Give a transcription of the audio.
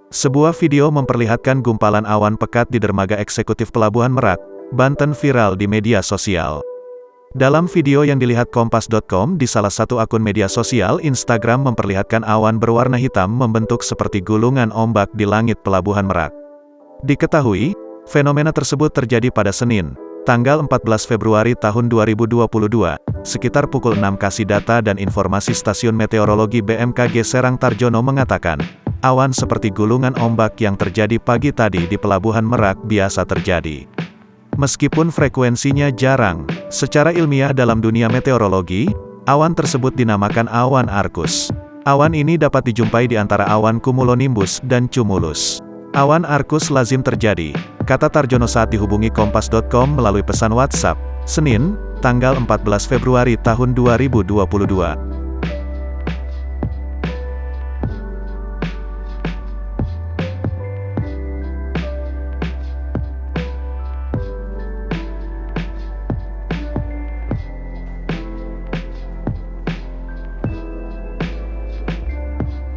Sebuah video memperlihatkan gumpalan awan pekat di dermaga eksekutif Pelabuhan Merak, Banten viral di media sosial. Dalam video yang dilihat Kompas.com di salah satu akun media sosial Instagram memperlihatkan awan berwarna hitam membentuk seperti gulungan ombak di langit Pelabuhan Merak. Diketahui, fenomena tersebut terjadi pada Senin, tanggal 14 Februari tahun 2022, sekitar pukul 6 kasih data dan informasi Stasiun Meteorologi BMKG Serang Tarjono mengatakan, awan seperti gulungan ombak yang terjadi pagi tadi di Pelabuhan Merak biasa terjadi. Meskipun frekuensinya jarang, secara ilmiah dalam dunia meteorologi, awan tersebut dinamakan awan arkus. Awan ini dapat dijumpai di antara awan cumulonimbus dan cumulus. Awan arkus lazim terjadi, kata Tarjono saat dihubungi Kompas.com melalui pesan WhatsApp, Senin, tanggal 14 Februari tahun 2022.